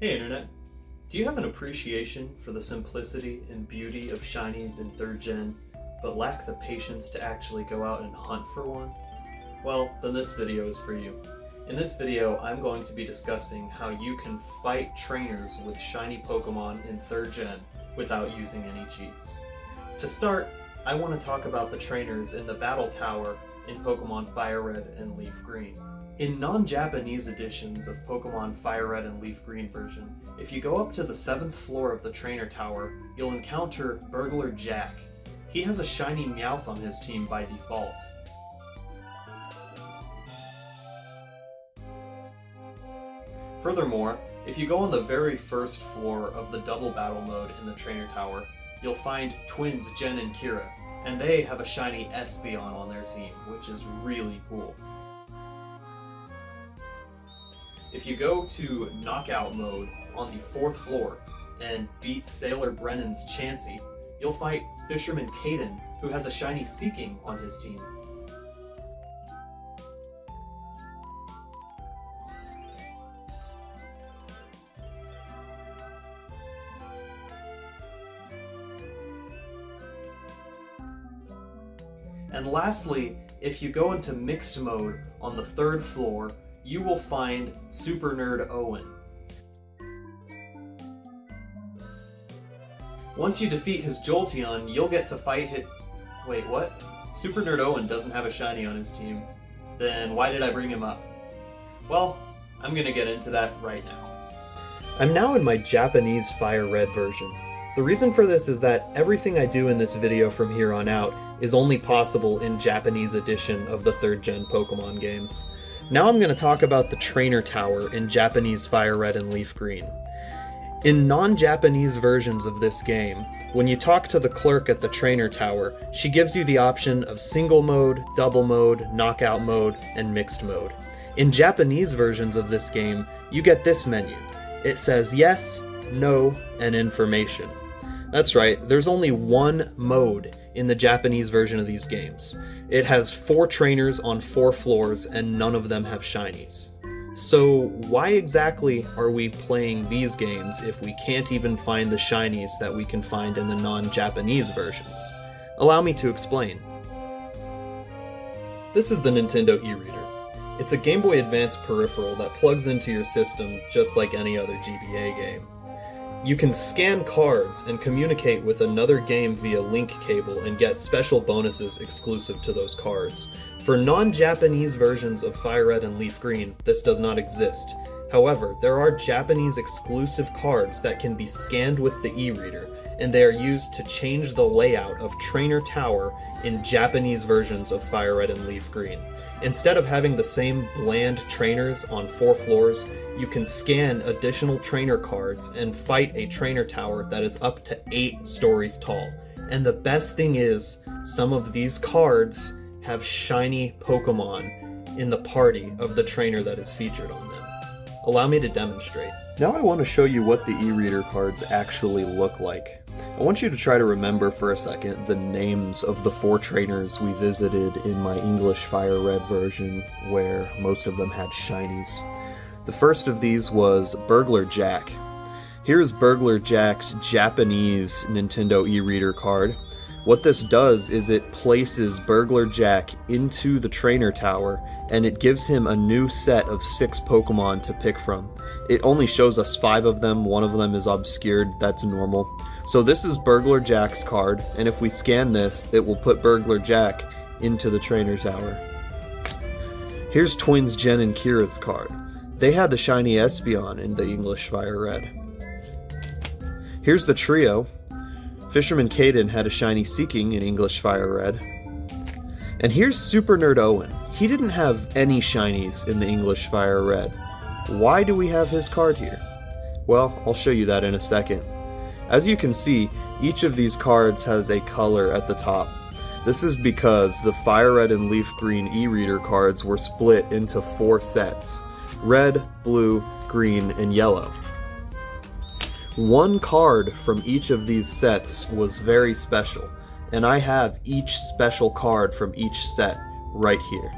Hey Internet, do you have an appreciation for the simplicity and beauty of shinies in 3rd gen, but lack the patience to actually go out and hunt for one? Well, then this video is for you. In this video, I'm going to be discussing how you can fight trainers with shiny Pokemon in 3rd gen without using any cheats. To start, I want to talk about the trainers in the Battle Tower in Pokemon Fire Red and Leaf Green. In non-Japanese editions of Pokemon Fire Red and Leaf Green version, if you go up to the 7th floor of the trainer tower, you'll encounter Burglar Jack. He has a shiny Meowth on his team by default. Furthermore, if you go on the very first floor of the double battle mode in the trainer tower, you'll find twins Jen and Kira, and they have a shiny Espeon on their team, which is really cool. If you go to knockout mode on the 4th floor and beat Sailor Brennan's Chansey, you'll fight Fisherman Caden, who has a shiny Seeking on his team. And lastly, if you go into mixed mode on the 3rd floor, you will find Super Nerd Owen. Once you defeat his Jolteon, you'll get to fight his... Wait, what? Super Nerd Owen doesn't have a shiny on his team. Then why did I bring him up? Well, I'm gonna get into that right now. I'm now in my Japanese Fire Red version. The reason for this is that everything I do in this video from here on out is only possible in Japanese edition of the 3rd gen Pokemon games. Now I'm going to talk about the trainer tower in Japanese Fire Red and Leaf Green. In non-Japanese versions of this game, when you talk to the clerk at the trainer tower, she gives you the option of single mode, double mode, knockout mode, and mixed mode. In Japanese versions of this game, you get this menu. It says yes, no, and information. That's right, there's only one mode in the Japanese version of these games. It has 4 trainers on 4 floors and none of them have shinies. So why exactly are we playing these games if we can't even find the shinies that we can find in the non-Japanese versions? Allow me to explain. This is the Nintendo eReader. It's a Game Boy Advance peripheral that plugs into your system just like any other GBA game. You can scan cards and communicate with another game via link cable and get special bonuses exclusive to those cards. For non-Japanese versions of Fire Red and Leaf Green, this does not exist. However, there are Japanese exclusive cards that can be scanned with the e-reader, and they are used to change the layout of Trainer Tower in Japanese versions of Fire Red and Leaf Green. Instead of having the same bland trainers on 4 floors, you can scan additional trainer cards and fight a trainer tower that is up to 8 stories tall. And the best thing is, some of these cards have shiny Pokemon in the party of the trainer that is featured on them. Allow me to demonstrate. Now I want to show you what the e-reader cards actually look like. I want you to try to remember for a second the names of the 4 trainers we visited in my English Fire Red version, where most of them had shinies. The first of these was Burglar Jack. Here's Burglar Jack's Japanese Nintendo e-reader card. What this does is it places Burglar Jack into the trainer tower, and it gives him a new set of 6 Pokemon to pick from. It only shows us 5 of them, one of them is obscured, that's normal. So this is Burglar Jack's card, and if we scan this, it will put Burglar Jack into the trainer tower. Here's twins Jen and Kira's card. They had the shiny Espeon in the English Fire Red. Here's the trio. Fisherman Caden had a shiny Seeking in English Fire Red. And here's Super Nerd Owen. He didn't have any shinies in the English Fire Red. Why do we have his card here? Well, I'll show you that in a second. As you can see, each of these cards has a color at the top. This is because the Fire Red and Leaf Green e-reader cards were split into 4 sets: red, blue, green, and yellow. One card from each of these sets was very special, and I have each special card from each set right here.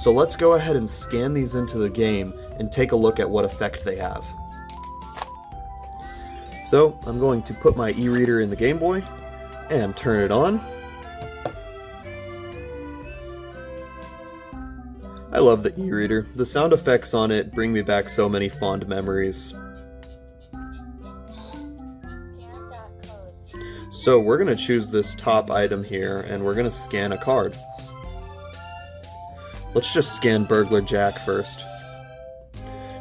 So let's go ahead and scan these into the game and take a look at what effect they have. So I'm going to put my e-reader in the Game Boy and turn it on. I love the e-reader. The sound effects on it bring me back so many fond memories. So we're going to choose this top item here, and we're going to scan a card. Let's just scan Burglar Jack first.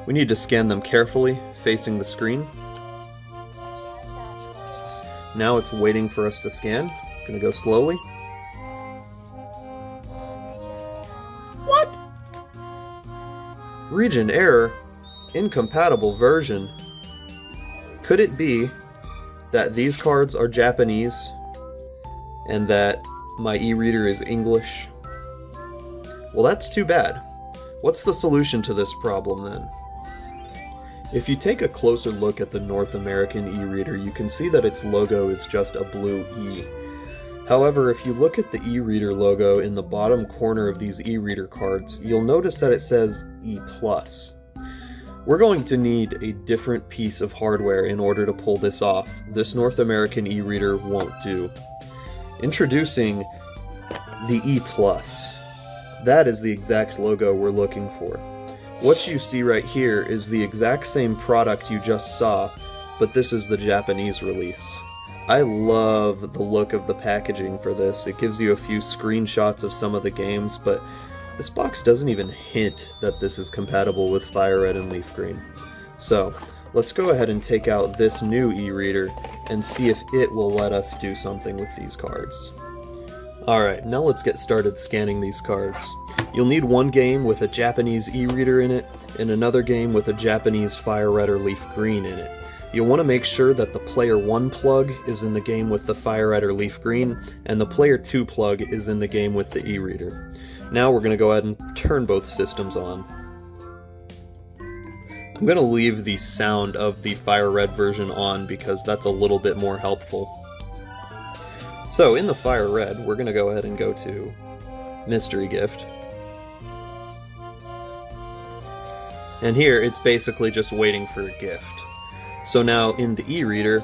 We need to scan them carefully, facing the screen. Now it's waiting for us to scan. I'm going to go slowly. What? Region error. Incompatible version. Could it be that these cards are Japanese and that my e-reader is English? Well, that's too bad. What's the solution to this problem then? If you take a closer look at the North American e-reader, you can see that its logo is just a blue E. However, if you look at the e-reader logo in the bottom corner of these e-reader cards, you'll notice that it says E+. We're going to need a different piece of hardware in order to pull this off. This North American e-reader won't do. Introducing the E+. That is the exact logo we're looking for. What you see right here is the exact same product you just saw, but this is the Japanese release. I love the look of the packaging for this. It gives you a few screenshots of some of the games, but this box doesn't even hint that this is compatible with Fire Red and Leaf Green. So, let's go ahead and take out this new e-reader and see if it will let us do something with these cards. Alright, now let's get started scanning these cards. You'll need one game with a Japanese e-reader in it, and another game with a Japanese Fire Red or Leaf Green in it. You'll want to make sure that the Player 1 plug is in the game with the Fire Red or Leaf Green, and the Player 2 plug is in the game with the e-reader. Now we're going to go ahead and turn both systems on. I'm going to leave the sound of the Fire Red version on because that's a little bit more helpful. So in the Fire Red, we're going to go ahead and go to Mystery Gift. And here, it's basically just waiting for a gift. So now in the e-reader,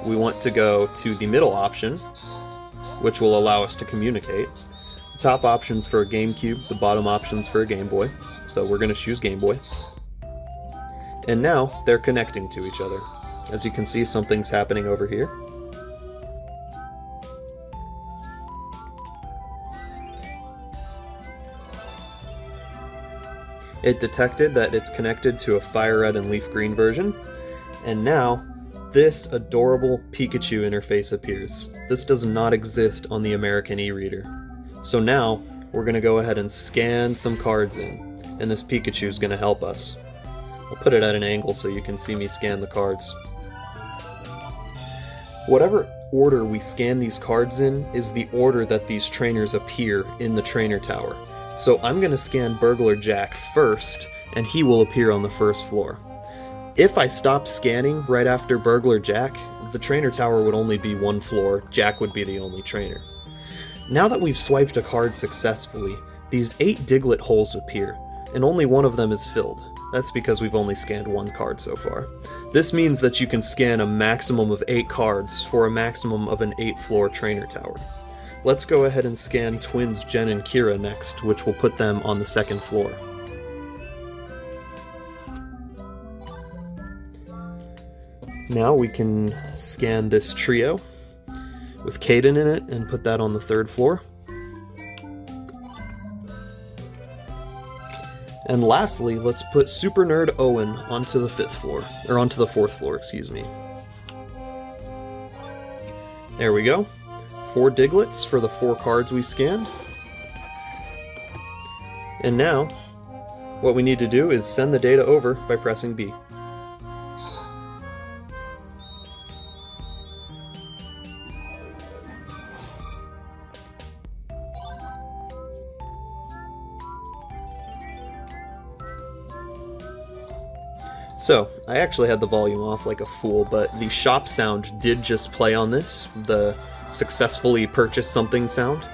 we want to go to the middle option, which will allow us to communicate. The top option's for a GameCube, the bottom option's for a Game Boy. So we're going to choose Game Boy. And now they're connecting to each other. As you can see, something's happening over here. It detected that it's connected to a Fire Red and Leaf Green version, and now this adorable Pikachu interface appears. This does not exist on the American e-reader. So now we're going to go ahead and scan some cards in, and this Pikachu is going to help us. I'll put it at an angle so you can see me scan the cards. Whatever order we scan these cards in is the order that these trainers appear in the trainer tower. So I'm going to scan Burglar Jack first, and he will appear on the first floor. If I stop scanning right after Burglar Jack, the trainer tower would only be one floor, Jack would be the only trainer. Now that we've swiped a card successfully, these 8 Diglett holes appear, and only one of them is filled. That's because we've only scanned one card so far. This means that you can scan a maximum of 8 cards for a maximum of an 8-floor trainer tower. Let's go ahead and scan twins Jen and Kira next, which will put them on the 2nd floor. Now we can scan this trio with Caden in it and put that on the 3rd floor. And lastly, let's put Super Nerd Owen onto the 5th floor, or onto the 4th floor, excuse me. There we go. 4 Digletts for the 4 cards we scanned. And now, what we need to do is send the data over by pressing B. So, I actually had the volume off like a fool, but the shop sound did just play on this, the successfully purchased something sound.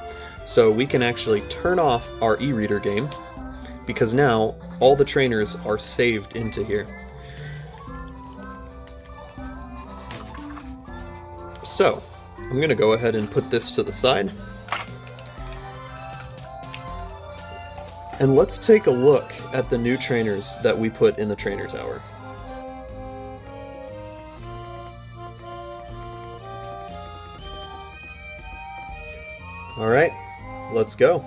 So we can actually turn off our e-reader game, because now all the trainers are saved into here. So, I'm going to go ahead and put this to the side. And let's take a look at the new trainers that we put in the trainer tower. Alright, let's go.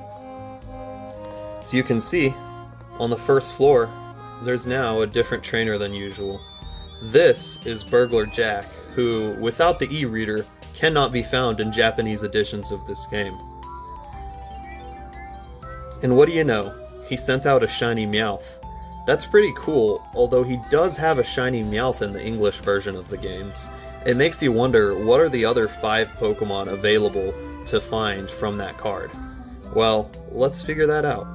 So you can see, on the first floor, there's now a different trainer than usual. This is Burglar Jack, who, without the eReader, cannot be found in Japanese editions of this game. And what do you know? He sent out a shiny Meowth. That's pretty cool, although he does have a shiny Meowth in the English version of the games. It makes you wonder, what are the other 5 Pokemon available to find from that card? Well, let's figure that out.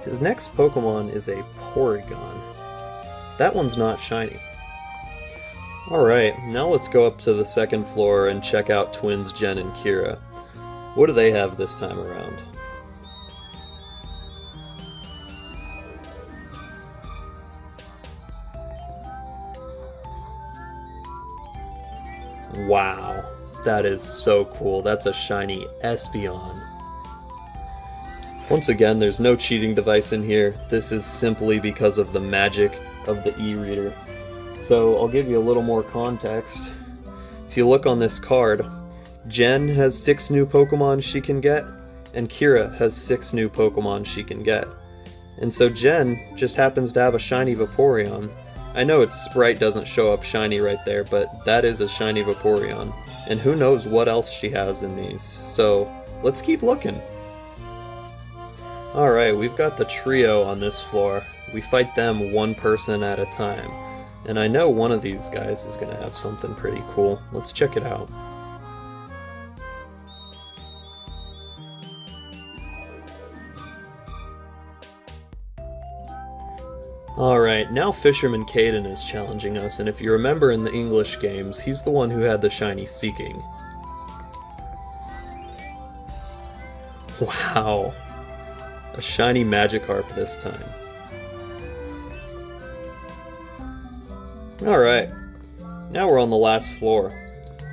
His next Pokemon is a Porygon. That one's not shiny. Alright, now let's go up to the second floor and check out twins Jen and Kira. What do they have this time around? Wow, that is so cool. That's a shiny Espeon. Once again, there's no cheating device in here. This is simply because of the magic of the eReader. So I'll give you a little more context. If you look on this card, Jen has 6 new Pokemon she can get, and Kira has 6 new Pokemon she can get. And so Jen just happens to have a shiny Vaporeon. I know its sprite doesn't show up shiny right there, but that is a shiny Vaporeon. And who knows what else she has in these. So let's keep looking. Alright, we've got the trio on this floor. We fight them one person at a time. And I know one of these guys is going to have something pretty cool. Let's check it out. Alright, now Fisherman Caden is challenging us, and if you remember in the English games, he's the one who had the shiny Seeking. Wow! A shiny Magikarp this time. Alright, now we're on the last floor.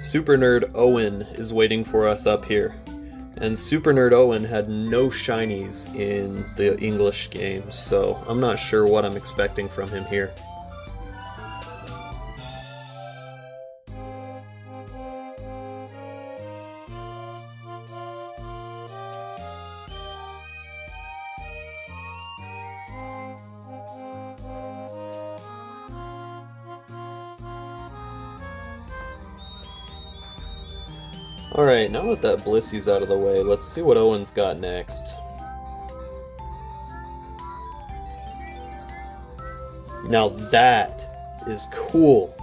Super Nerd Owen is waiting for us up here. And Super Nerd Owen had no shinies in the English games, so I'm not sure what I'm expecting from him here. Alright, now that that Blissey's out of the way, let's see what Owen's got next. Now that is cool!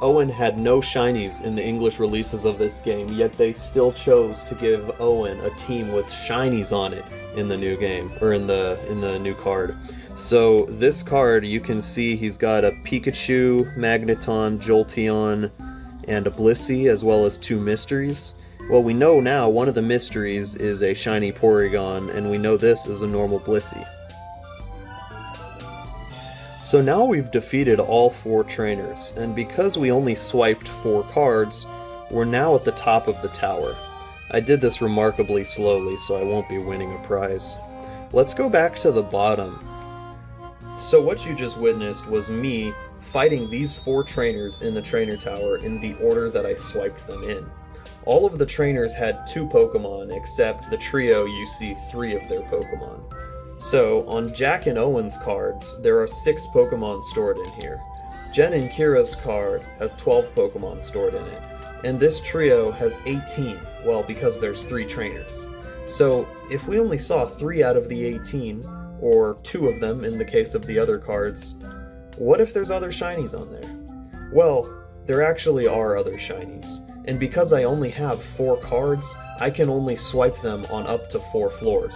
Owen had no shinies in the English releases of this game, yet they still chose to give Owen a team with shinies on it in the new game, or in the new card. So this card, you can see he's got a Pikachu, Magneton, Jolteon, and a Blissey, as well as 2 mysteries. Well, we know now one of the mysteries is a shiny Porygon, and we know this is a normal Blissey. So now we've defeated all 4 trainers, and because we only swiped 4 cards, we're now at the top of the tower. I did this remarkably slowly, so I won't be winning a prize. Let's go back to the bottom. So what you just witnessed was me fighting these 4 trainers in the trainer tower in the order that I swiped them in. All of the trainers had 2 Pokemon, except the trio you see 3 of their Pokemon. So, on Jack and Owen's cards, there are 6 Pokemon stored in here. Jen and Kira's card has 12 Pokemon stored in it. And this trio has 18, well, because there's 3 trainers. So, if we only saw 3 out of the 18, or 2 of them in the case of the other cards, what if there's other shinies on there? Well, there actually are other shinies, and because I only have 4 cards, I can only swipe them on up to 4 floors.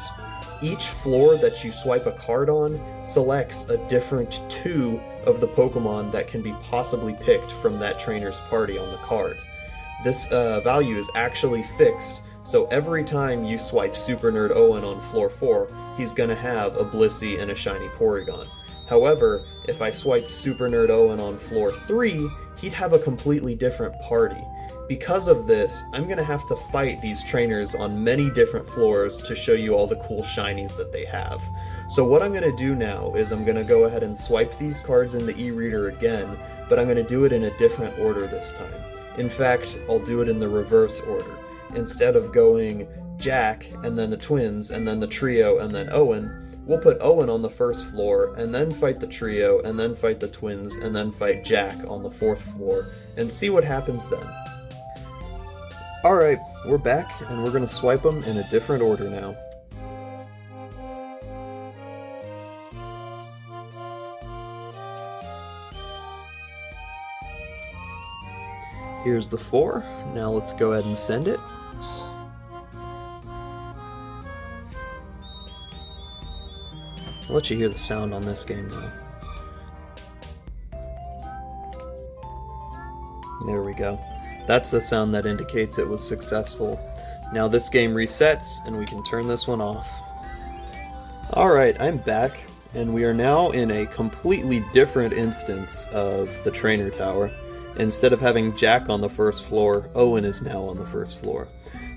Each floor that you swipe a card on selects a different 2 of the Pokemon that can be possibly picked from that trainer's party on the card. This value is actually fixed, so every time you swipe Super Nerd Owen on floor 4, he's gonna have a Blissey and a shiny Porygon. However, if I swiped Super Nerd Owen on floor 3, he'd have a completely different party. Because of this, I'm gonna have to fight these trainers on many different floors to show you all the cool shinies that they have. So what I'm gonna do now is I'm gonna go ahead and swipe these cards in the eReader again, but I'm gonna do it in a different order this time. In fact, I'll do it in the reverse order. Instead of going Jack, and then the twins, and then the trio, and then Owen, we'll put Owen on the first floor, and then fight the trio, and then fight the twins, and then fight Jack on the 4th floor, and see what happens then. Alright, we're back, and we're gonna swipe them in a different order now. Here's the 4, now let's go ahead and send it. I'll let you hear the sound on this game now. There we go. That's the sound that indicates it was successful. Now this game resets and we can turn this one off. Alright, I'm back, and we are now in a completely different instance of the trainer tower. Instead of having Jack on the 1st floor, Owen is now on the 1st floor.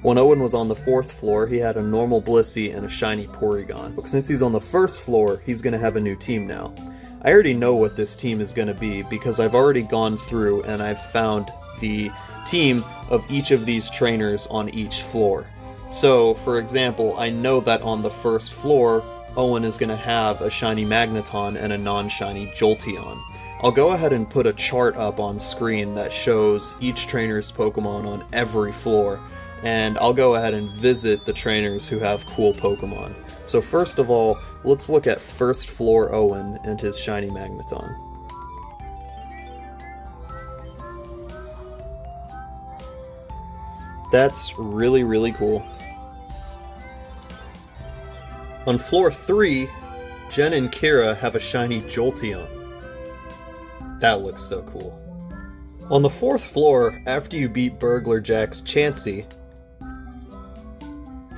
When Owen was on the 4th floor, he had a normal Blissey and a shiny Porygon. Since he's on the 1st floor, he's going to have a new team now. I already know what this team is going to be because I've already gone through and I've found the team of each of these trainers on each floor. So, for example, I know that on the 1st floor, Owen is going to have a shiny Magneton and a non-shiny Jolteon. I'll go ahead and put a chart up on screen that shows each trainer's Pokemon on every floor, and I'll go ahead and visit the trainers who have cool Pokemon. So first of all, let's look at 1st floor Owen and his shiny Magneton. That's really, really cool. On floor 3, Jen and Kira have a shiny Jolteon. That looks so cool. On the 4th floor, after you beat Burglar Jack's Chansey,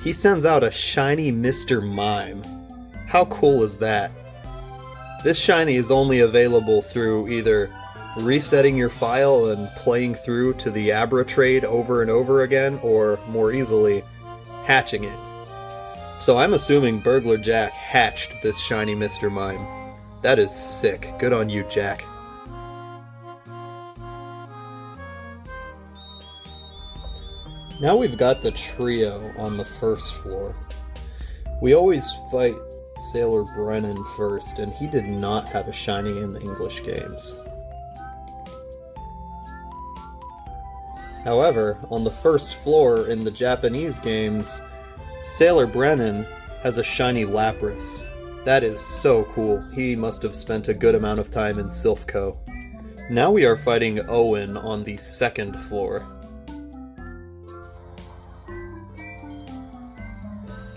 he sends out a shiny Mr. Mime. How cool is that? This shiny is only available through either resetting your file and playing through to the Abra trade over and over again, or more easily, hatching it. So I'm assuming Burglar Jack hatched this shiny Mr. Mime. That is sick. Good on you, Jack. Now we've got the trio on the 1st floor. We always fight Sailor Brennan first, and he did not have a shiny in the English games. However, on the 1st floor in the Japanese games, Sailor Brennan has a shiny Lapras. That is so cool. He must have spent a good amount of time in Silphco. Now we are fighting Owen on the 2nd floor.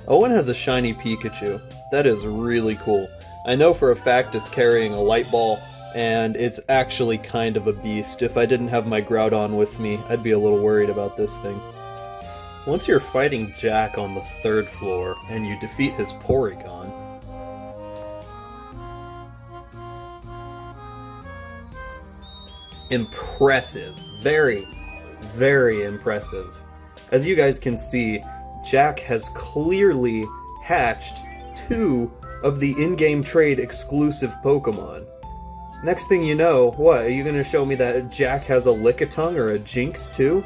Owen has a shiny Pikachu. That is really cool. I know for a fact it's carrying a light ball, and it's actually kind of a beast. If I didn't have my Groudon with me, I'd be a little worried about this thing. Once you're fighting Jack on the 3rd floor, and you defeat his Porygon, impressive. Very, very impressive. As you guys can see, Jack has clearly hatched 2 of the in-game trade exclusive Pokemon. Next thing you know, what, are you going to show me that Jack has a Lickitung or a Jinx too?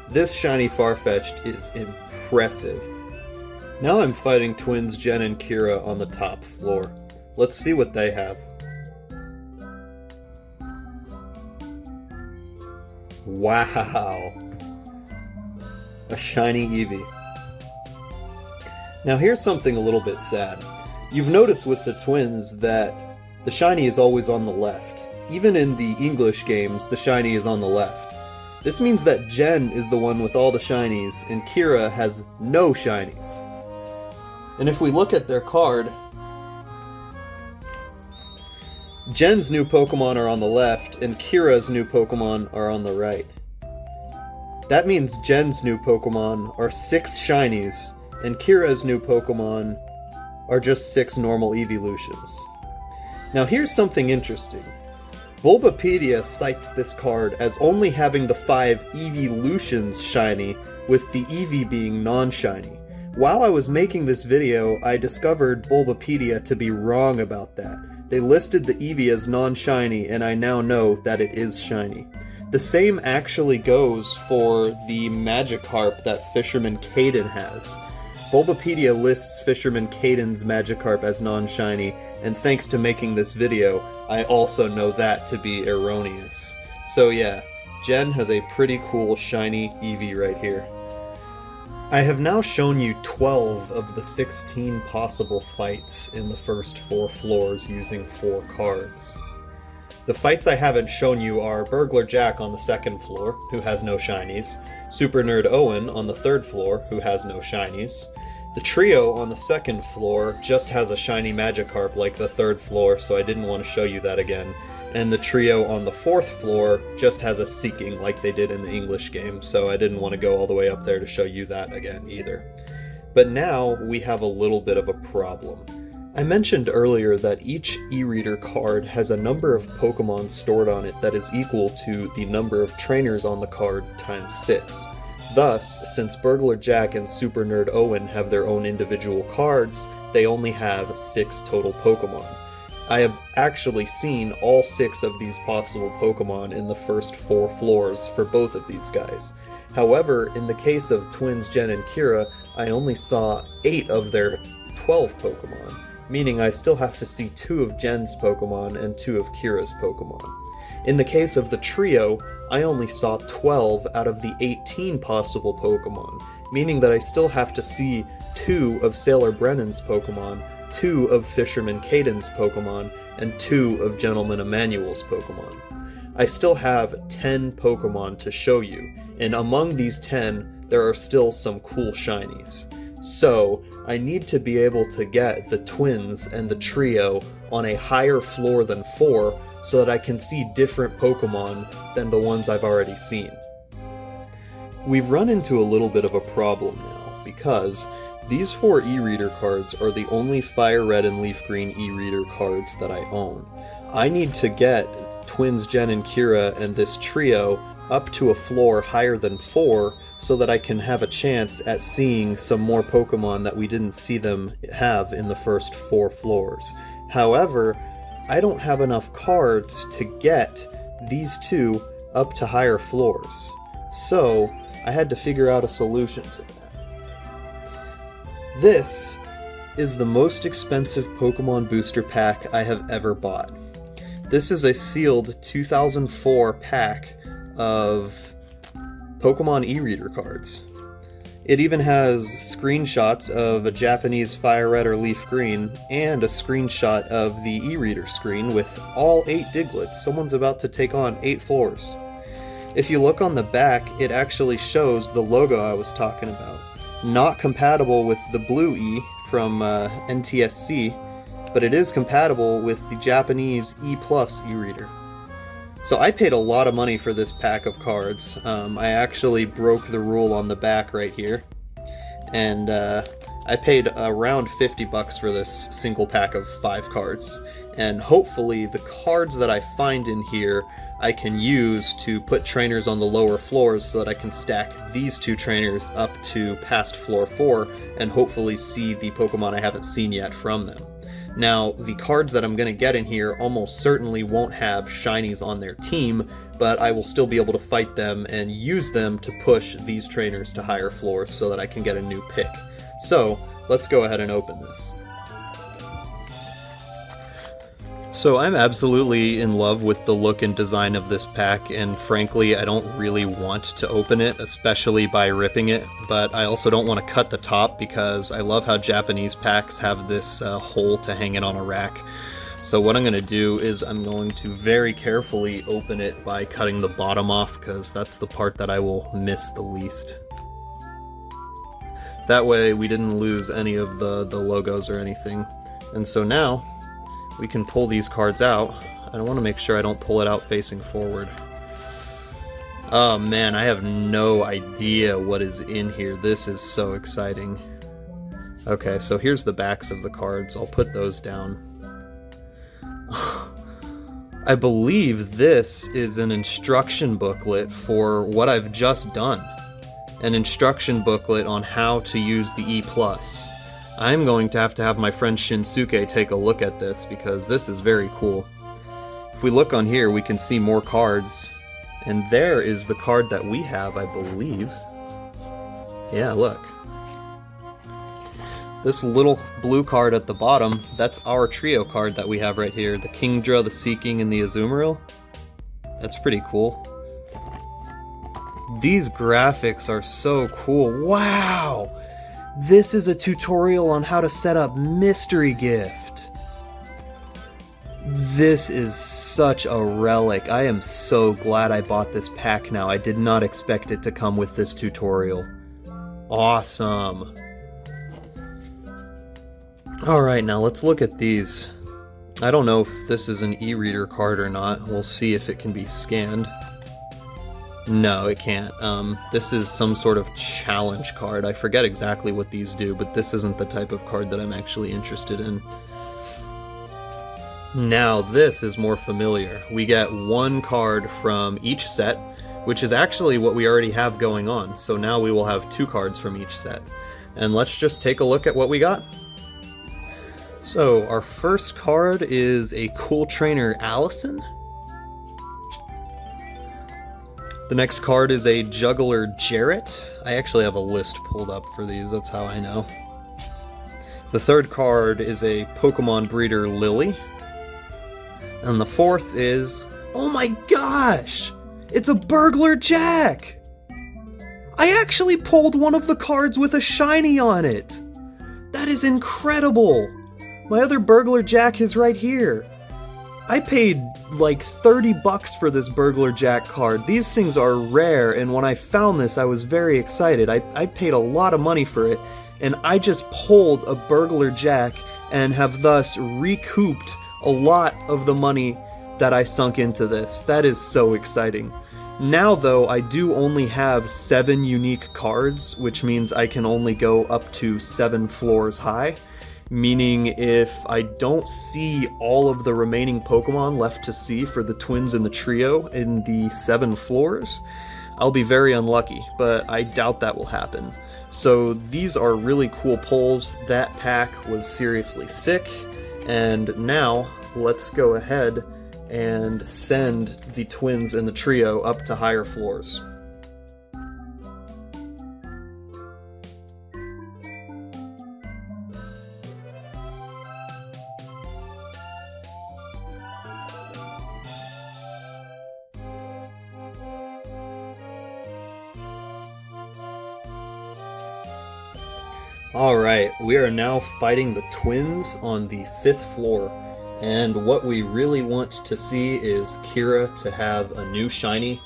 This shiny Farfetch'd is impressive. Now I'm fighting twins Jen and Kira on the top floor. Let's see what they have. Wow! A shiny Eevee. Now here's something a little bit sad. You've noticed with the twins that the shiny is always on the left. Even in the English games, the shiny is on the left. This means that Jen is the one with all the shinies, and Kira has no shinies. And if we look at their card, Jen's new Pokemon are on the left, and Kira's new Pokemon are on the right. That means Jen's new Pokemon are 6 shinies, and Kira's new Pokemon are just 6 normal evolutions. Now here's something interesting. Bulbapedia cites this card as only having the 5 evolutions shiny, with the Eevee being non-shiny. While I was making this video, I discovered Bulbapedia to be wrong about that. They listed the Eevee as non-shiny, and I now know that it is shiny. The same actually goes for the Magikarp that Fisherman Caden has. Bulbapedia lists Fisherman Caden's Magikarp as non-shiny, and thanks to making this video, I also know that to be erroneous. So yeah, Jen has a pretty cool shiny Eevee right here. I have now shown you 12 of the 16 possible fights in the first 4 floors using 4 cards. The fights I haven't shown you are Burglar Jack on the 2nd floor, who has no shinies, Super Nerd Owen on the 3rd floor, who has no shinies. The trio on the 2nd floor just has a shiny Magikarp like the 3rd floor, so I didn't want to show you that again. And the trio on the 4th floor just has a Seeking like they did in the English game, so I didn't want to go all the way up there to show you that again either. But now we have a little bit of a problem. I mentioned earlier that each eReader card has a number of Pokemon stored on it that is equal to the number of trainers on the card times 6. Thus, since Burglar Jack and Super Nerd Owen have their own individual cards, they only have 6 total Pokemon. I have actually seen all 6 of these possible Pokemon in the first 4 floors for both of these guys. However, in the case of twins Jen and Kira, I only saw 8 of their 12 Pokemon, meaning I still have to see 2 of Jen's Pokemon and 2 of Kira's Pokemon. In the case of the trio, I only saw 12 out of the 18 possible Pokemon, meaning that I still have to see 2 of Sailor Brennan's Pokemon, 2 of Fisherman Caden's Pokemon, and 2 of Gentleman Emmanuel's Pokemon. I still have 10 Pokemon to show you, and among these 10, there are still some cool shinies. So, I need to be able to get the twins and the trio on a higher floor than 4 so that I can see different Pokemon than the ones I've already seen. We've run into a little bit of a problem now, because these 4 eReader cards are the only Fire Red and Leaf Green eReader cards that I own. I need to get twins Jen and Kira and this trio up to a floor higher than 4 so that I can have a chance at seeing some more Pokemon that we didn't see them have in the first 4 floors. However, I don't have enough cards to get these 2 up to higher floors. So, I had to figure out a solution to that. This is the most expensive Pokemon booster pack I have ever bought. This is a sealed 2004 pack of Pokemon eReader cards. It even has screenshots of a Japanese Fire Red or Leaf Green and a screenshot of the eReader screen with all 8 Digletts. Someone's about to take on 8 floors. If you look on the back, it actually shows the logo I was talking about. Not compatible with the blue E from NTSC, but it is compatible with the Japanese E+ eReader. So I paid a lot of money for this pack of cards. I actually broke the rule on the back right here, and I paid around $50 for this single pack of 5 cards. And hopefully the cards that I find in here I can use to put trainers on the lower floors so that I can stack these 2 trainers up to past floor 4 and hopefully see the Pokemon I haven't seen yet from them. Now, the cards that I'm going to get in here almost certainly won't have shinies on their team, but I will still be able to fight them and use them to push these trainers to higher floors so that I can get a new pick. So, let's go ahead and open this. So I'm absolutely in love with the look and design of this pack, and frankly I don't really want to open it, especially by ripping it, but I also don't want to cut the top because I love how Japanese packs have this hole to hang it on a rack. So what I'm going to do is I'm going to very carefully open it by cutting the bottom off, because that's the part that I will miss the least. That way we didn't lose any of the logos or anything. And so now we can pull these cards out. I want to make sure I don't pull it out facing forward. Oh man, I have no idea what is in here. This is so exciting. Okay, so here's the backs of the cards. I'll put those down. I believe this is an instruction booklet for what I've just done. An instruction booklet on how to use the E+. I'm going to have my friend Shinsuke take a look at this because this is very cool. If we look on here, we can see more cards. And there is the card that we have, I believe. Yeah, look. This little blue card at the bottom, that's our trio card that we have right here. The Kingdra, the Seeking, and the Azumarill. That's pretty cool. These graphics are so cool. Wow! This is a tutorial on how to set up Mystery Gift. This is such a relic. I am so glad I bought this pack now. I did not expect it to come with this tutorial. Awesome. Alright, now let's look at these. I don't know if this is an e-reader card or not. We'll see if it can be scanned. No, it can't. This is some sort of challenge card. I forget exactly what these do, but this isn't the type of card that I'm actually interested in. Now, this is more familiar. We get one card from each set, which is actually what we already have going on. So now we will have 2 cards from each set. And let's just take a look at what we got. So, our first card is a Cool Trainer Allison. The next card is a Juggler Jarrett. I actually have a list pulled up for these, that's how I know. The third card is a Pokemon Breeder Lily. And the fourth is... oh my gosh! It's a Burglar Jack! I actually pulled one of the cards with a shiny on it! That is incredible! My other Burglar Jack is right here. I paid like 30 bucks for this Burglar Jack card. These things are rare, and when I found this, I was very excited. I paid a lot of money for it, and I just pulled a Burglar Jack and have thus recouped a lot of the money that I sunk into this. That is so exciting. Now, though, I do only have 7 unique cards, which means I can only go up to 7 floors high. Meaning if I don't see all of the remaining Pokemon left to see for the twins and the trio in the 7 floors, I'll be very unlucky, but I doubt that will happen. So these are really cool pulls. That pack was seriously sick, and now let's go ahead and send the twins and the trio up to higher floors. Alright, we are now fighting the twins on the 5th floor, and what we really want to see is Kira to have a new shiny.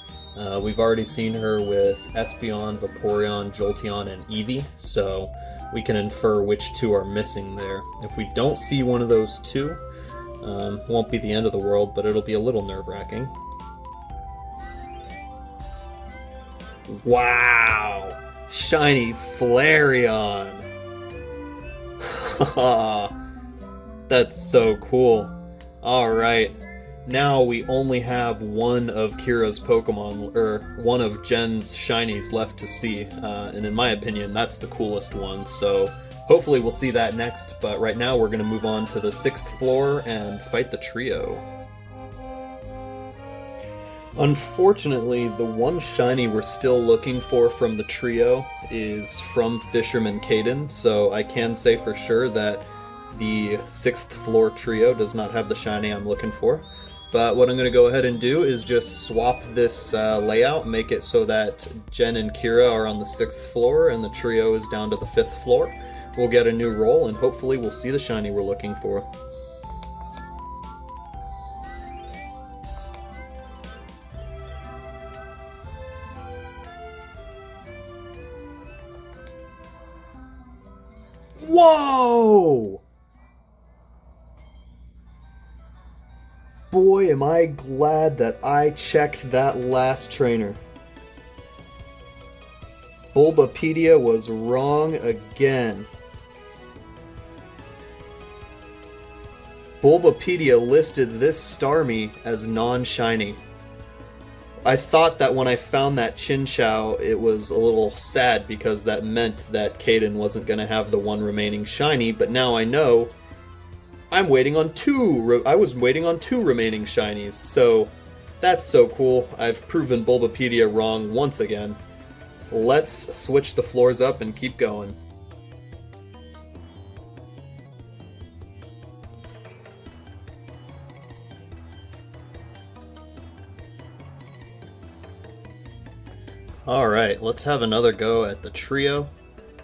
We've already seen her with Espeon, Vaporeon, Jolteon, and Eevee, so we can infer which 2 are missing there. If we don't see one of those 2, won't be the end of the world, but it'll be a little nerve-wracking. Wow! Shiny Flareon! That's so cool. Alright, now we only have one of Kira's Pokemon, or one of Jen's shinies left to see, and in my opinion that's the coolest one, so hopefully we'll see that next, but right now we're going to move on to the 6th floor and fight the trio. Unfortunately, the one shiny we're still looking for from the trio is from Fisherman Caden, so I can say for sure that the 6th floor trio does not have the shiny I'm looking for. But what I'm going to go ahead and do is just swap this layout, make it so that Jen and Kira are on the 6th floor and the trio is down to the 5th floor. We'll get a new roll and hopefully we'll see the shiny we're looking for. Whoa! Boy, am I glad that I checked that last trainer. Bulbapedia was wrong again. Bulbapedia listed this Starmie as non-shiny. I thought that when I found that Chinchou, it was a little sad because that meant that Caden wasn't going to have the one remaining shiny, but now I know I'm waiting on I was waiting on two remaining shinies, so that's so cool. I've proven Bulbapedia wrong once again. Let's switch the floors up and keep going. Alright, let's have another go at the trio,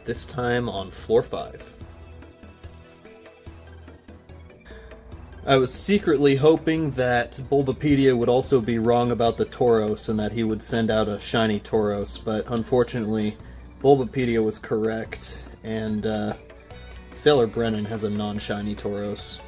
this time on floor 5. I was secretly hoping that Bulbapedia would also be wrong about the Tauros and that he would send out a shiny Tauros, but unfortunately Bulbapedia was correct, and Sailor Brennan has a non-shiny Tauros.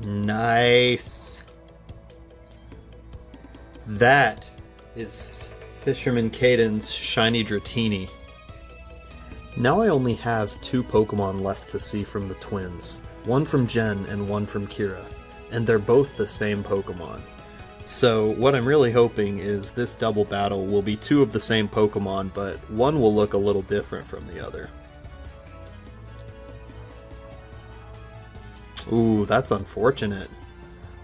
Nice. That is Fisherman Caden's shiny Dratini. Now I only have 2 Pokemon left to see from the twins, one from Jen and one from Kira, and they're both the same Pokemon. So what I'm really hoping is this double battle will be 2 of the same Pokemon, but one will look a little different from the other. Ooh, that's unfortunate.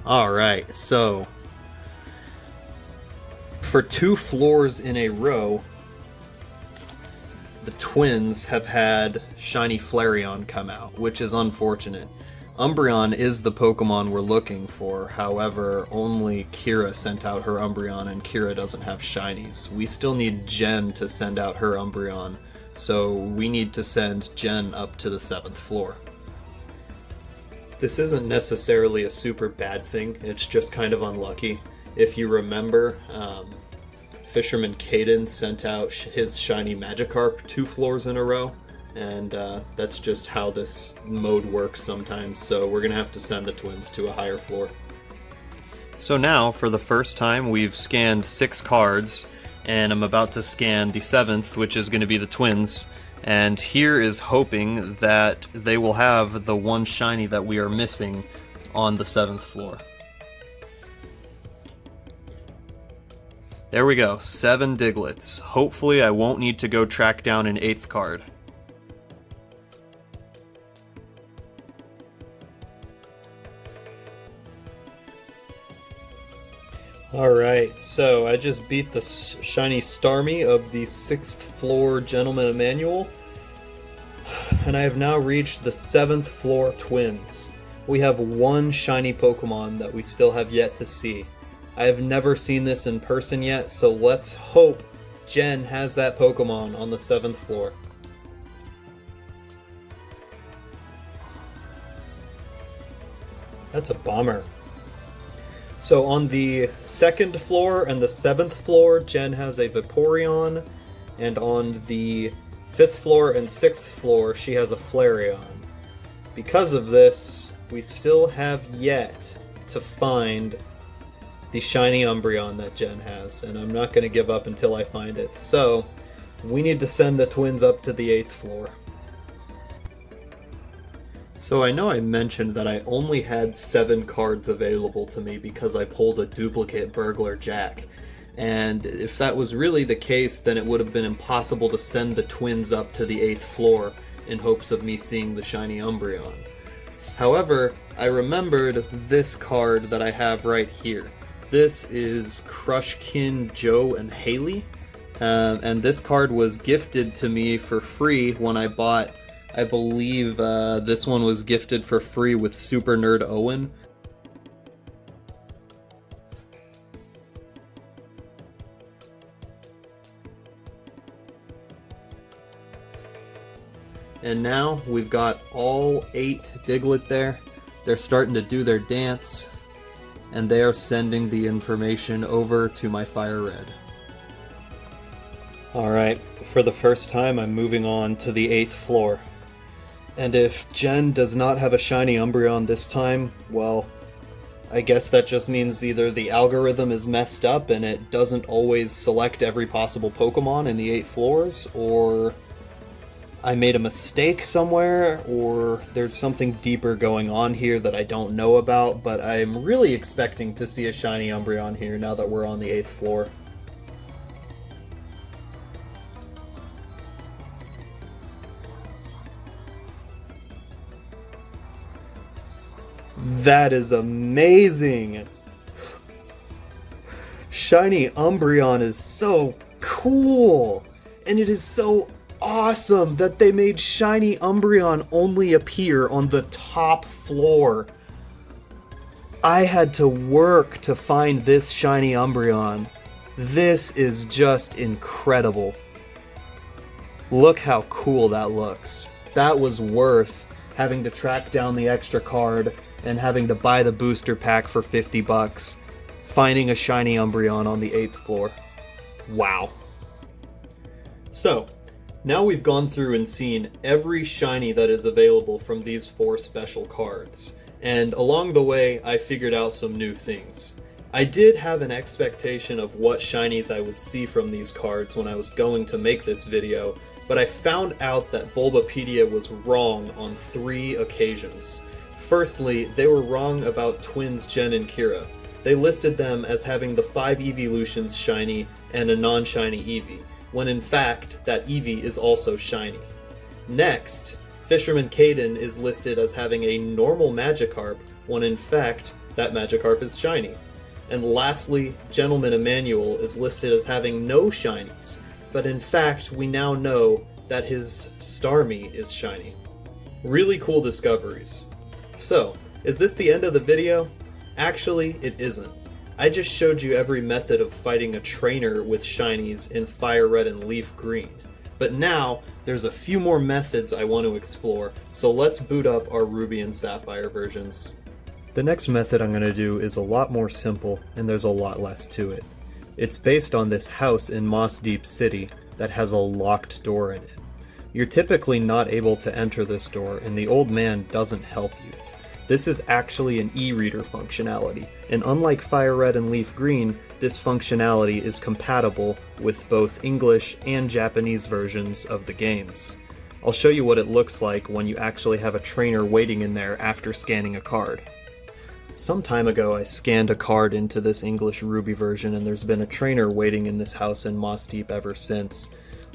Alright, so for 2 floors in a row, the twins have had shiny Flareon come out, which is unfortunate. Umbreon is the Pokemon we're looking for, however, only Kira sent out her Umbreon and Kira doesn't have shinies. We still need Jen to send out her Umbreon, so we need to send Jen up to the 7th floor. This isn't necessarily a super bad thing, it's just kind of unlucky. If you remember, Fisherman Caden sent out his shiny Magikarp 2 floors in a row, and that's just how this mode works sometimes, so we're going to have to send the twins to a higher floor. So now, for the first time, we've scanned 6 cards, and I'm about to scan the 7th, which is going to be the twins. And here is hoping that they will have the one shiny that we are missing on the 7th floor. There we go, 7 Digletts. Hopefully I won't need to go track down an 8th card. Alright, so I just beat the shiny Starmie of the 6th floor Gentleman Emmanuel, and I have now reached the 7th floor twins. We have 1 shiny Pokemon that we still have yet to see. I have never seen this in person yet, so let's hope Jen has that Pokemon on the 7th floor. That's a bummer. So on the 2nd floor and the 7th floor, Jen has a Vaporeon, and on the 5th floor and 6th floor, she has a Flareon. Because of this, we still have yet to find the shiny Umbreon that Jen has, and I'm not going to give up until I find it. So, we need to send the twins up to the 8th floor. So I know I mentioned that I only had 7 cards available to me because I pulled a duplicate Burglar Jack. And if that was really the case, then it would have been impossible to send the twins up to the 8th floor in hopes of me seeing the shiny Umbreon. However, I remembered this card that I have right here. This is Crushkin Joe and Haley, and this card was gifted to me for free when I bought, I believe this one was gifted for free with Super Nerd Owen. And now we've got all 8 Diglett there. They're starting to do their dance, and they are sending the information over to my Fire Red. Alright, for the first time I'm moving on to the 8th floor. And if Jen does not have a shiny Umbreon this time, well, I guess that just means either the algorithm is messed up and it doesn't always select every possible Pokemon in the 8 floors, or I made a mistake somewhere, or there's something deeper going on here that I don't know about, but I'm really expecting to see a shiny Umbreon here now that we're on the 8th floor. That is amazing! Shiny Umbreon is so cool! And it is so awesome that they made shiny Umbreon only appear on the top floor. I had to work to find this shiny Umbreon. This is just incredible. Look how cool that looks. That was worth having to track down the extra card and having to buy the booster pack for 50 bucks, finding a shiny Umbreon on the 8th floor. Wow. So, now we've gone through and seen every shiny that is available from these 4 special cards, and along the way I figured out some new things. I did have an expectation of what shinies I would see from these cards when I was going to make this video, but I found out that Bulbapedia was wrong on 3 occasions. Firstly, they were wrong about twins Jen and Kira. They listed them as having the 5 Evolutions shiny and a non-shiny Eevee, when in fact, that Eevee is also shiny. Next, Fisherman Caden is listed as having a normal Magikarp, when in fact, that Magikarp is shiny. And lastly, Gentleman Emmanuel is listed as having no shinies, but in fact, we now know that his Starmie is shiny. Really cool discoveries. So, is this the end of the video? Actually, it isn't. I just showed you every method of fighting a trainer with shinies in Fire Red and Leaf Green. But now, there's a few more methods I want to explore, so let's boot up our Ruby and Sapphire versions. The next method I'm going to do is a lot more simple, and there's a lot less to it. It's based on this house in Moss Deep City that has a locked door in it. You're typically not able to enter this door, and the old man doesn't help you. This is actually an eReader functionality, and unlike Fire Red and Leaf Green, this functionality is compatible with both English and Japanese versions of the games. I'll show you what it looks like when you actually have a trainer waiting in there after scanning a card. Some time ago I scanned a card into this English Ruby version, and there's been a trainer waiting in this house in Moss Deep ever since.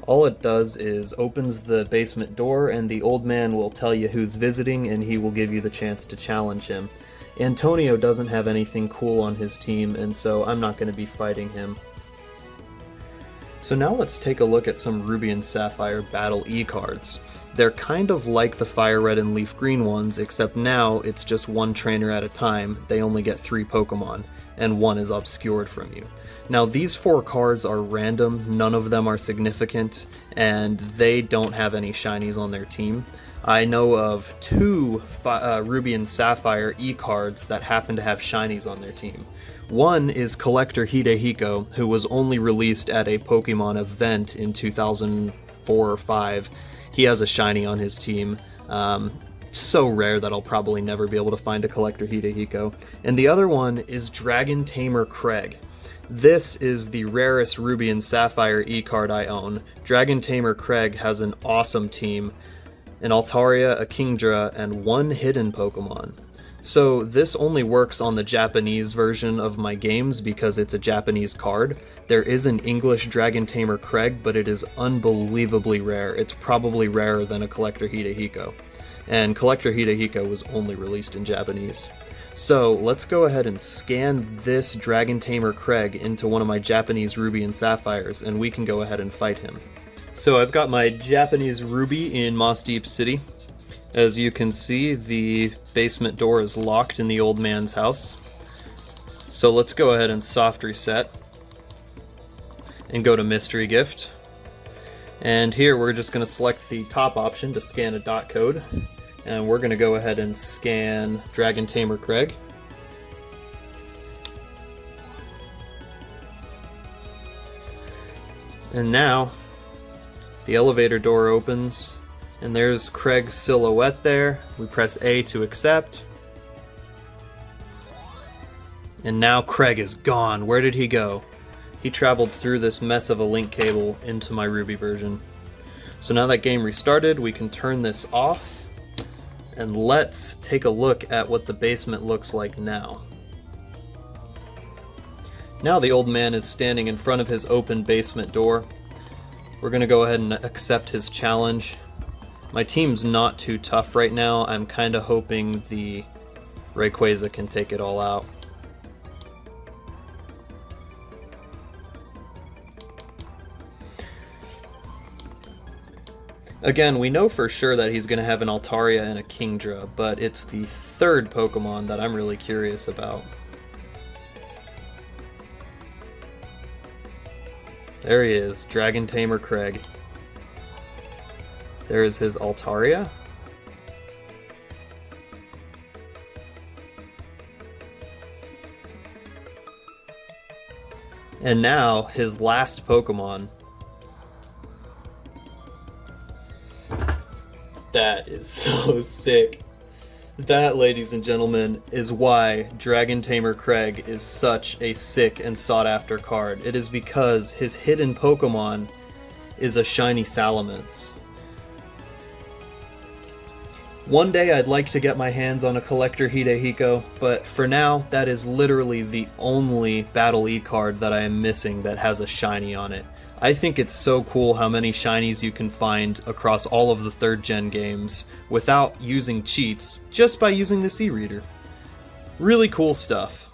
All it does is opens the basement door, and the old man will tell you who's visiting, and he will give you the chance to challenge him. Antonio doesn't have anything cool on his team, and so I'm not going to be fighting him. So now let's take a look at some Ruby and Sapphire Battle E cards. They're kind of like the Fire Red and Leaf Green ones, except now it's just one trainer at a time. They only get 3 Pokemon, and 1 is obscured from you. Now these 4 cards are random, none of them are significant, and they don't have any shinies on their team. I know of 2 Ruby and Sapphire E-cards that happen to have shinies on their team. One is Collector Hidehiko, who was only released at a Pokemon event in 2004 or 5. He has a shiny on his team. So rare that I'll probably never be able to find a Collector Hidehiko. And the other one is Dragon Tamer Craig. This is the rarest Ruby and Sapphire E-card I own. Dragon Tamer Craig has an awesome team, an Altaria, a Kingdra, and 1 hidden Pokemon. So this only works on the Japanese version of my games because it's a Japanese card. There is an English Dragon Tamer Craig, but it is unbelievably rare. It's probably rarer than a Collector Hidehiko. And Collector Hidehiko was only released in Japanese. So let's go ahead and scan this Dragon Tamer Craig into one of my Japanese Ruby and Sapphires, and we can go ahead and fight him. So I've got my Japanese Ruby in Moss Deep City. As you can see, the basement door is locked in the old man's house. So let's go ahead and soft reset and go to Mystery Gift. And here we're just going to select the top option to scan a dot code. And we're going to go ahead and scan Dragon Tamer Craig. And now the elevator door opens and there's Craig's silhouette there. We press A to accept. And now Craig is gone. Where did he go? He traveled through this mess of a link cable into my Ruby version. So now that game restarted, we can turn this off. And let's take a look at what the basement looks like now. Now the old man is standing in front of his open basement door. We're going to go ahead and accept his challenge. My team's not too tough right now. I'm kind of hoping the Rayquaza can take it all out. Again, we know for sure that he's going to have an Altaria and a Kingdra, but it's the third Pokemon that I'm really curious about. There he is, Dragon Tamer Craig. There is his Altaria. And now, his last Pokemon. That is so sick. That, ladies and gentlemen, is why Dragon Tamer Craig is such a sick and sought-after card. It is because his hidden Pokemon is a shiny Salamence. One day I'd like to get my hands on a Collector Hidehiko, but for now, that is literally the only Battle E card that I am missing that has a shiny on it. I think it's so cool how many shinies you can find across all of the 3rd gen games without using cheats, just by using this eReader. Really cool stuff.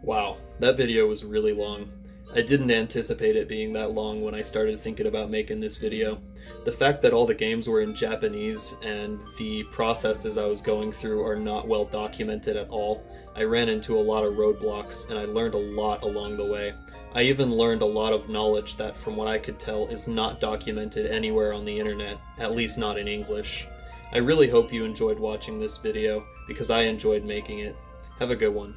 Wow, that video was really long. I didn't anticipate it being that long when I started thinking about making this video. The fact that all the games were in Japanese and the processes I was going through are not well documented at all, I ran into a lot of roadblocks and I learned a lot along the way. I even learned a lot of knowledge that, from what I could tell, is not documented anywhere on the internet, at least not in English. I really hope you enjoyed watching this video, because I enjoyed making it. Have a good one.